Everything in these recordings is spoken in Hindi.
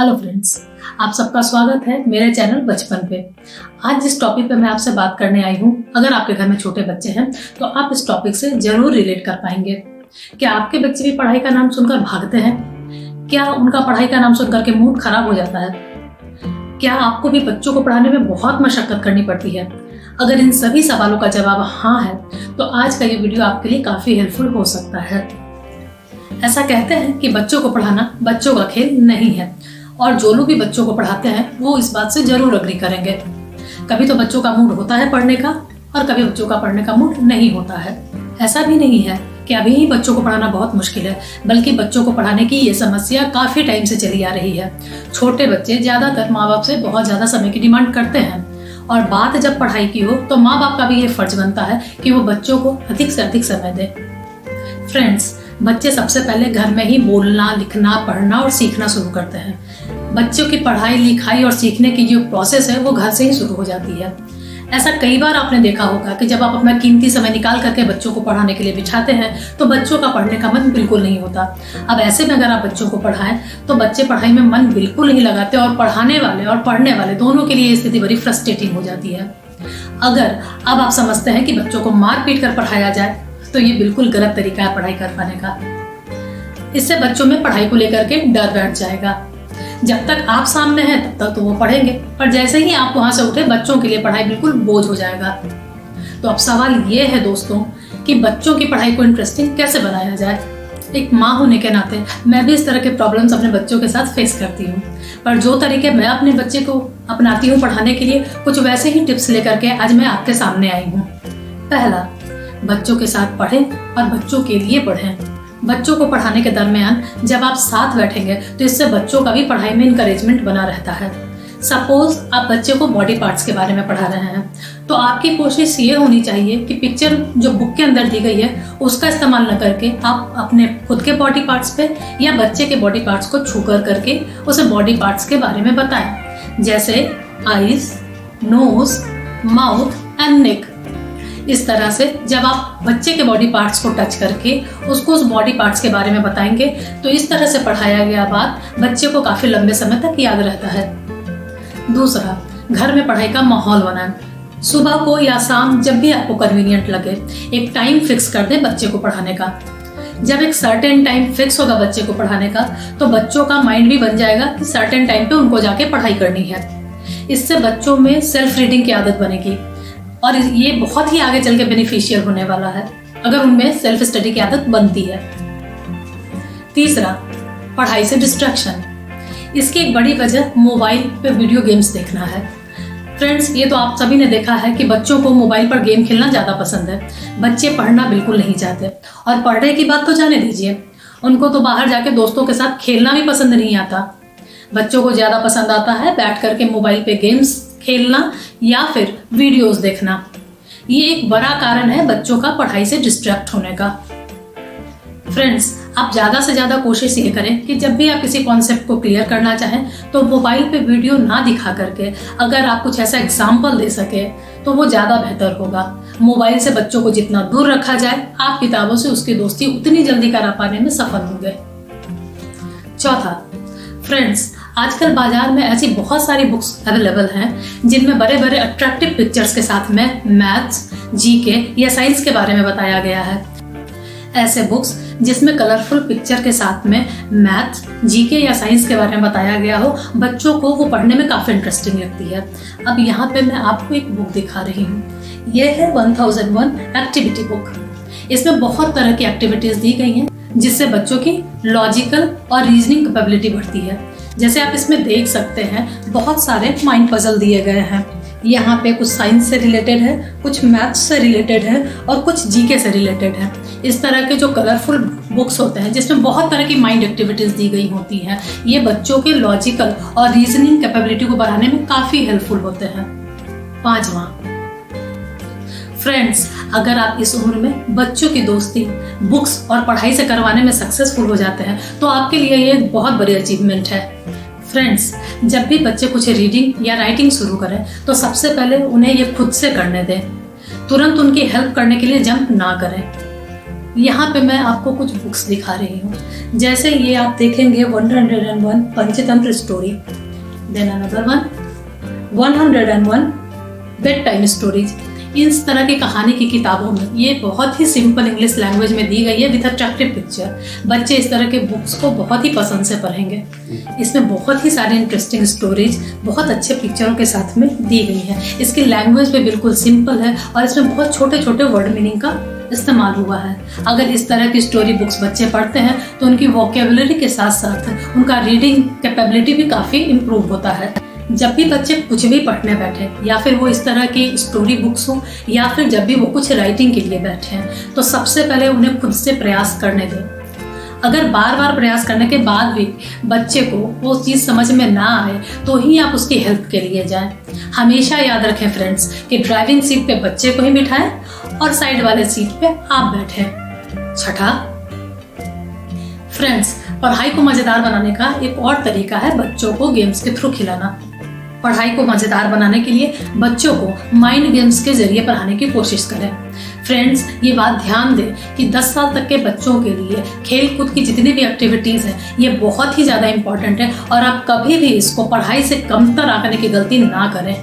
हेलो फ्रेंड्स, आप सबका स्वागत है मेरे चैनल बचपन पे। आज जिस टॉपिक पे मैं आपसे बात करने आई हूँ, अगर आपके घर में छोटे बच्चे हैं तो आप इस टॉपिक से जरूर रिलेट कर पाएंगे। क्या आपके बच्चे भी पढ़ाई का नाम सुनकर भागते हैं? क्या उनका पढ़ाई का नाम सुनकर के मूड खराब हो जाता है? क्या आपको भी बच्चों को पढ़ाने में बहुत मशक्कत करनी पड़ती है? अगर इन सभी सवालों का जवाब हाँ है तो आज का ये वीडियो आपके लिए काफी हेल्पफुल हो सकता है। ऐसा कहते हैं कि बच्चों को पढ़ाना बच्चों का खेल नहीं है, और जो लोग भी बच्चों को पढ़ाते हैं वो इस बात से जरूर अग्री करेंगे। कभी तो बच्चों का मूड होता है पढ़ने का और कभी बच्चों का पढ़ने का मूड नहीं होता है। ऐसा भी नहीं है कि अभी ही बच्चों को पढ़ाना बहुत मुश्किल है, बल्कि बच्चों को पढ़ाने की ये समस्या काफी टाइम से चली आ रही है। छोटे बच्चे ज्यादातर माँ बाप से बहुत ज्यादा समय की डिमांड करते हैं, और बात जब पढ़ाई की हो तो माँ बाप का भी ये फर्ज बनता है कि वो बच्चों को अधिक से अधिक समय दे। फ्रेंड्स, बच्चे सबसे पहले घर में ही बोलना, लिखना, पढ़ना और सीखना शुरू करते हैं। बच्चों की पढ़ाई लिखाई और सीखने की जो प्रोसेस है वो घर से ही शुरू हो जाती है। ऐसा कई बार आपने देखा होगा कि जब आप अपना कीमती समय निकाल करके बच्चों को पढ़ाने के लिए बिठाते हैं तो बच्चों का पढ़ने का मन बिल्कुल नहीं होता। अब ऐसे में अगर आप बच्चों को पढ़ाएं तो बच्चे पढ़ाई में मन बिल्कुल नहीं लगाते, और पढ़ाने वाले और पढ़ने वाले दोनों के लिए ये स्थिति बड़ी फ्रस्ट्रेटिंग हो जाती है। अगर अब आप समझते हैं कि बच्चों को मार पीट कर पढ़ाया जाए तो ये बिल्कुल गलत तरीका है पढ़ाई कर पाने का। इससे बच्चों में पढ़ाई को लेकर के डर बैठ जाएगा। जब तक आप सामने हैं तब तक तो वो पढ़ेंगे, पर जैसे ही आप वहां से उठे बच्चों के लिए पढ़ाई बिल्कुल बोझ हो जाएगा। तो अब सवाल ये है दोस्तों कि बच्चों की पढ़ाई को इंटरेस्टिंग कैसे बनाया जाए। एक माँ होने के नाते मैं भी इस तरह के प्रॉब्लम्स अपने बच्चों के साथ फेस करती हूँ, पर जो तरीके मैं अपने बच्चे को अपनाती हूँ पढ़ाने के लिए, कुछ वैसे ही टिप्स लेकर के आज मैं आपके सामने आई हूँ। पहला, बच्चों के साथ पढ़ें और बच्चों के लिए पढ़ें। बच्चों को पढ़ाने के दरमियान जब आप साथ बैठेंगे तो इससे बच्चों का भी पढ़ाई में इंकरेजमेंट बना रहता है। सपोज आप बच्चे को बॉडी पार्ट्स के बारे में पढ़ा रहे हैं तो आपकी कोशिश ये होनी चाहिए कि पिक्चर जो बुक के अंदर दी गई है उसका इस्तेमाल न करके आप अपने खुद के बॉडी पार्ट्स पे या बच्चे के बॉडी पार्ट्स को छू कर करके उसे बॉडी पार्ट्स के बारे में बताएं, जैसे eyes, nose, mouth and neck. इस तरह से जब आप बच्चे के बॉडी पार्ट्स को टच करके उसको उस बॉडी पार्ट्स के बारे में बताएंगे तो इस तरह से पढ़ाया गया बात बच्चे को काफी लंबे समय तक याद रहता है। दूसरा, घर में पढ़ाई का माहौल बनाएं। सुबह को या शाम जब भी आपको कन्वीनियंट लगे एक टाइम फिक्स कर दें बच्चे को पढ़ाने का। जब एक सर्टेन टाइम फिक्स होगा बच्चे को पढ़ाने का तो बच्चों का माइंड भी बन जाएगा कि सर्टेन टाइम पे उनको जाके पढ़ाई करनी है। इससे बच्चों में सेल्फ रीडिंग की आदत बनेगी, और ये बहुत ही आगे चल के बेनिफिशियल होने वाला है अगर उनमें सेल्फ स्टडी की आदत बनती है। तीसरा, पढ़ाई से डिस्ट्रैक्शन। इसकी एक बड़ी वजह मोबाइल पे वीडियो गेम्स देखना है। फ्रेंड्स, ये तो आप सभी ने देखा है कि बच्चों को मोबाइल पर गेम खेलना ज़्यादा पसंद है। बच्चे पढ़ना बिल्कुल नहीं चाहते, और पढ़ने की बात तो जाने दीजिए, उनको तो बाहर जाके दोस्तों के साथ खेलना भी पसंद नहीं आता। बच्चों को ज़्यादा पसंद आता है बैठ करके मोबाइल पे गेम्स खेलना या फिर वीडियोस देखना। ये एक बड़ा कारण है बच्चों का पढ़ाई से डिस्ट्रैक्ट होने का। फ्रेंड्स, आप ज़्यादा से ज़्यादा कोशिश ये करें कि जब भी आप किसी कॉन्सेप्ट को क्लियर करना चाहें तो मोबाइल पे वीडियो ना दिखा करके अगर आप कुछ ऐसा एग्जाम्पल दे सके तो वो ज़्यादा बेहतर होगा। मोबाइल से बच्चों को जितना दूर रखा जाए आप किताबों से उसकी दोस्ती उतनी जल्दी करा पाने में सफल होंगे। चौथा, फ्रेंड्स, आजकल बाजार में ऐसी बहुत सारी बुक्स अवेलेबल हैं जिनमें बड़े बड़े अट्रैक्टिव पिक्चर्स के साथ में मैथ्स, जीके या साइंस के बारे में बताया गया है। ऐसे बुक्स जिसमें कलरफुल पिक्चर के साथ में मैथ्स, जीके या साइंस के बारे में बताया गया हो, बच्चों को वो पढ़ने में काफ़ी इंटरेस्टिंग लगती है। अब यहाँ पे मैं आपको एक बुक दिखा रही हूँ। ये है 1001 एक्टिविटी बुक। इसमें बहुत तरह की एक्टिविटीज दी गई हैं जिससे बच्चों की लॉजिकल और रीजनिंग कैपेबिलिटी बढ़ती है। जैसे आप इसमें देख सकते हैं बहुत सारे माइंड पजल दिए गए हैं। यहाँ पे कुछ साइंस से रिलेटेड है, कुछ मैथ्स से रिलेटेड है और कुछ जीके से रिलेटेड है। इस तरह के जो कलरफुल बुक्स होते हैं जिसमें बहुत तरह की माइंड एक्टिविटीज दी गई होती हैं, ये बच्चों के लॉजिकल और रीजनिंग कैपेबिलिटी को बढ़ाने में काफ़ी हेल्पफुल होते हैं। पांचवा, फ्रेंड्स, अगर आप इस उम्र में बच्चों की दोस्ती बुक्स और पढ़ाई से करवाने में सक्सेसफुल हो जाते हैं तो आपके लिए ये एक बहुत बड़ी अचीवमेंट है। फ्रेंड्स, जब भी बच्चे कुछ रीडिंग या राइटिंग शुरू करें तो सबसे पहले उन्हें ये खुद से करने दें। तुरंत उनकी हेल्प करने के लिए जंप ना करें। यहाँ पे मैं आपको कुछ बुक्स दिखा रही हूँ। जैसे ये आप देखेंगे 101 Panchatantra story, then another one 101 bedtime stories. इस तरह की कहानी की किताबों में ये बहुत ही सिंपल इंग्लिश लैंग्वेज में दी गई है विद अट्रैक्टिव पिक्चर। बच्चे इस तरह के बुक्स को बहुत ही पसंद से पढ़ेंगे। इसमें बहुत ही सारी इंटरेस्टिंग स्टोरीज बहुत अच्छे पिक्चरों के साथ में दी गई है। इसकी लैंग्वेज भी बिल्कुल सिंपल है और इसमें बहुत छोटे छोटे वर्ड मीनिंग का इस्तेमाल हुआ है। अगर इस तरह की स्टोरी बुक्स बच्चे पढ़ते हैं तो उनकी वोकेबुलरी के साथ साथ उनका रीडिंग कैपेबिलिटी भी काफ़ी इम्प्रूव होता है। जब भी बच्चे कुछ भी पढ़ने बैठे, या फिर वो इस तरह की स्टोरी बुक्स हो, या फिर जब भी वो कुछ राइटिंग के लिए बैठे हैं, तो सबसे पहले उन्हें खुद से प्रयास करने दें। अगर बार बार प्रयास करने के बाद भी बच्चे को वो चीज़ समझ में ना आए तो ही आप उसकी हेल्प के लिए जाएं। हमेशा याद रखें फ्रेंड्स कि ड्राइविंग सीट पे बच्चे को ही बिठाएं और साइड वाले सीट पे आप बैठें। छठा, फ्रेंड्स, पढ़ाई को मज़ेदार बनाने का एक और तरीका है बच्चों को गेम्स के थ्रू खिलाना। पढ़ाई को मज़ेदार बनाने के लिए बच्चों को माइंड गेम्स के जरिए पढ़ाने की कोशिश करें। फ्रेंड्स, ये बात ध्यान दें कि 10 साल तक के बच्चों के लिए खेल कूद की जितनी भी एक्टिविटीज़ हैं ये बहुत ही ज़्यादा इम्पॉर्टेंट है और आप कभी भी इसको पढ़ाई से कमतर आंकने की गलती ना करें।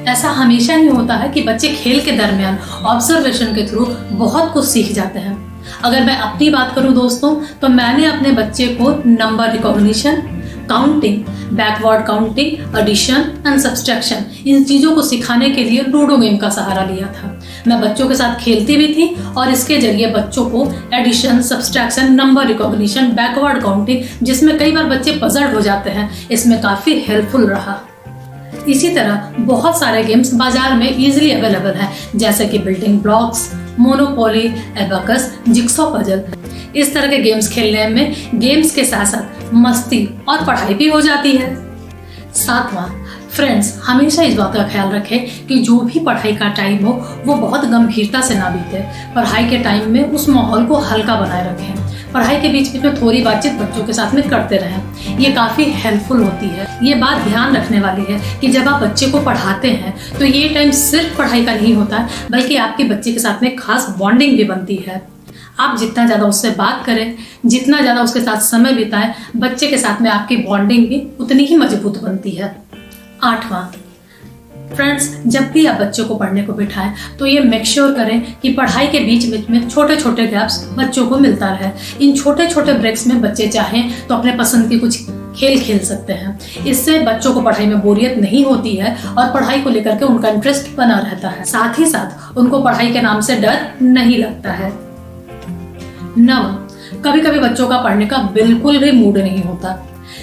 ऐसा हमेशा ही होता है कि बच्चे खेल के दरमियान ऑब्जर्वेशन के थ्रू बहुत कुछ सीख जाते हैं। अगर मैं अपनी बात करूं दोस्तों, तो मैंने अपने बच्चे को number recognition, counting, backward counting, addition and subtraction, इन चीज़ों को सिखाने के लिए लूडो गेम का सहारा लिया था। मैं बच्चों के साथ खेलती भी थी और इसके जरिए बच्चों को addition, subtraction, number recognition, backward counting, जिसमें कई बार बच्चे पजल्ड हो जाते हैं, इसमें काफ़ी हेल्पफुल रहा। इसी तरह बहुत सारे गेम्स बाजार में इजीली अवेलेबल हैं, जैसे कि building blocks, monopoly, abacus, jigsaw puzzle. इस तरह के गेम्स खेलने में गेम्स के साथ साथ मस्ती और पढ़ाई भी हो जाती है। सातवां, फ्रेंड्स, हमेशा इस बात का ख्याल रखें कि जो भी पढ़ाई का टाइम हो वो बहुत गंभीरता से ना बीते। पढ़ाई के टाइम में उस माहौल को हल्का बनाए रखें। पढ़ाई के बीच बीच में थोड़ी बातचीत बच्चों के साथ में करते रहें। ये काफ़ी हेल्पफुल होती है। ये बात ध्यान रखने वाली है कि जब आप बच्चे को पढ़ाते हैं तो ये टाइम सिर्फ पढ़ाई का नहीं होता है, बल्कि आपके बच्चे के साथ में खास बॉन्डिंग भी बनती है। आप जितना ज़्यादा उससे बात करें, जितना ज़्यादा उसके साथ समय बिताएं, बच्चे के साथ में आपकी बॉन्डिंग भी उतनी ही मजबूत बनती है। आठवां, फ्रेंड्स, जब भी आप बच्चों को पढ़ने को बिठाएं तो ये मेक श्योर करें कि पढ़ाई के बीच बीच में छोटे छोटे गैप्स बच्चों को मिलता रहे। इन छोटे छोटे ब्रेक्स में बच्चे चाहें तो अपने पसंद के कुछ खेल खेल सकते हैं। इससे बच्चों को पढ़ाई में बोरियत नहीं होती है और पढ़ाई को लेकर के उनका इंटरेस्ट बना रहता है। साथ ही साथ उनको पढ़ाई के नाम से डर नहीं लगता है। 9, कभी कभी बच्चों का पढ़ने का बिल्कुल भी मूड नहीं होता।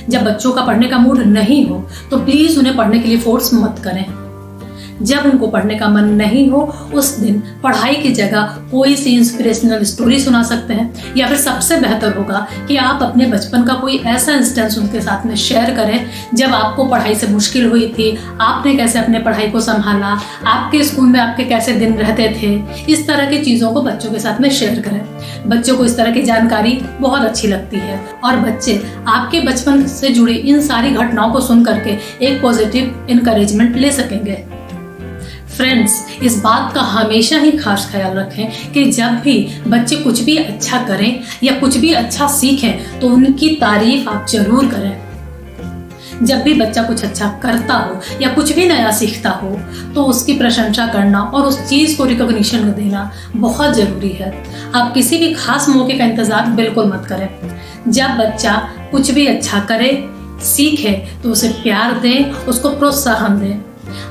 जब बच्चों का पढ़ने का मूड नहीं हो तो प्लीज उन्हें पढ़ने के लिए फोर्स मत करें। जब उनको पढ़ने का मन नहीं हो उस दिन पढ़ाई की जगह कोई सी इंस्पिरेशनल स्टोरी सुना सकते हैं, या फिर सबसे बेहतर होगा कि आप अपने बचपन का कोई ऐसा इंस्टेंस उनके साथ में शेयर करें जब आपको पढ़ाई से मुश्किल हुई थी, आपने कैसे अपने पढ़ाई को संभाला, आपके स्कूल में आपके कैसे दिन रहते थे। इस तरह की चीज़ों को बच्चों के साथ में शेयर करें। बच्चों को इस तरह की जानकारी बहुत अच्छी लगती है और बच्चे आपके बचपन से जुड़ी इन सारी घटनाओं को सुन करके एक पॉजिटिव इनकरेजमेंट ले सकेंगे। फ्रेंड्स, इस बात का हमेशा ही खास ख्याल रखें कि जब भी बच्चे कुछ भी अच्छा करें या कुछ भी अच्छा सीखें तो उनकी तारीफ आप जरूर करें। जब भी बच्चा कुछ अच्छा करता हो या कुछ भी नया सीखता हो तो उसकी प्रशंसा करना और उस चीज़ को रिकॉग्निशन देना बहुत ज़रूरी है। आप किसी भी खास मौके का इंतज़ार बिल्कुल मत करें। जब बच्चा कुछ भी अच्छा करे, सीखे, तो उसे प्यार दें, उसको प्रोत्साहन दें।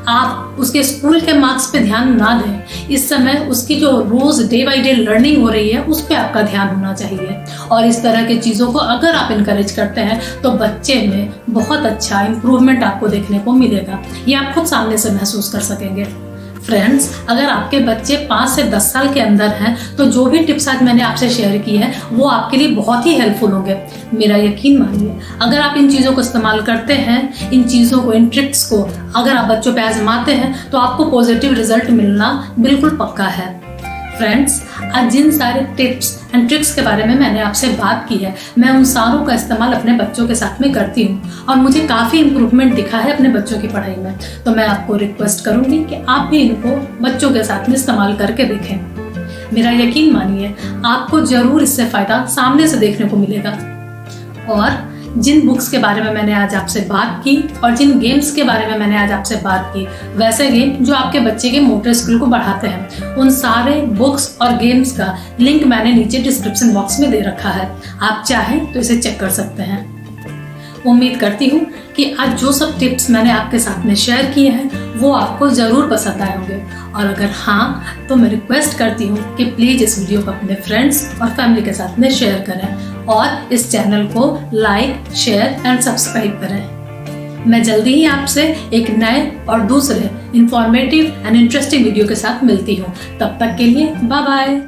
आप उसके स्कूल के मार्क्स पे ध्यान ना दें। इस समय उसकी जो रोज डे बाय डे लर्निंग हो रही है उस पे आपका ध्यान होना चाहिए। और इस तरह की चीज़ों को अगर आप इनकरेज करते हैं तो बच्चे में बहुत अच्छा इम्प्रूवमेंट आपको देखने को मिलेगा। ये आप खुद सामने से महसूस कर सकेंगे। फ्रेंड्स, अगर आपके बच्चे 5 से 10 साल के अंदर हैं तो जो भी टिप्स आज मैंने आपसे शेयर की है वो आपके लिए बहुत ही हेल्पफुल होंगे। मेरा यकीन मानिए, अगर आप इन चीज़ों को इस्तेमाल करते हैं, इन चीज़ों को, इन ट्रिक्स को अगर आप बच्चों पे आजमाते हैं तो आपको पॉजिटिव रिजल्ट मिलना बिल्कुल पक्का है। फ्रेंड्स, आज जिन सारे टिप्स एंड ट्रिक्स के बारे में मैंने आपसे बात की है, मैं उन सारों का इस्तेमाल अपने बच्चों के साथ में करती हूँ और मुझे काफ़ी इम्प्रूवमेंट दिखा है अपने बच्चों की पढ़ाई में। तो मैं आपको रिक्वेस्ट करूँगी कि आप भी इनको बच्चों के साथ में इस्तेमाल करके देखें। मेरा यकीन मानिए, आपको जरूर इससे फायदा सामने से देखने को मिलेगा। और जिन बुक्स के बारे में मैंने आज आपसे बात की और जिन गेम्स के बारे में मैंने आज आपसे बात की, वैसे गेम जो आपके बच्चे के मोटर स्किल को बढ़ाते हैं, उन सारे बुक्स और गेम्स का लिंक मैंने नीचे डिस्क्रिप्शन बॉक्स में दे रखा है। आप चाहें तो इसे चेक कर सकते हैं। उम्मीद करती हूँ कि आज जो सब टिप्स मैंने आपके साथ में शेयर किए हैं वो आपको ज़रूर पसंद आए होंगे, और अगर हाँ तो मैं रिक्वेस्ट करती हूँ कि प्लीज़ इस वीडियो को अपने फ्रेंड्स और फैमिली के साथ में शेयर करें और इस चैनल को लाइक, शेयर एंड सब्सक्राइब करें। मैं जल्दी ही आपसे एक नए और दूसरे इंफॉर्मेटिव एंड इंटरेस्टिंग वीडियो के साथ मिलती हूँ। तब तक के लिए बाय बाय।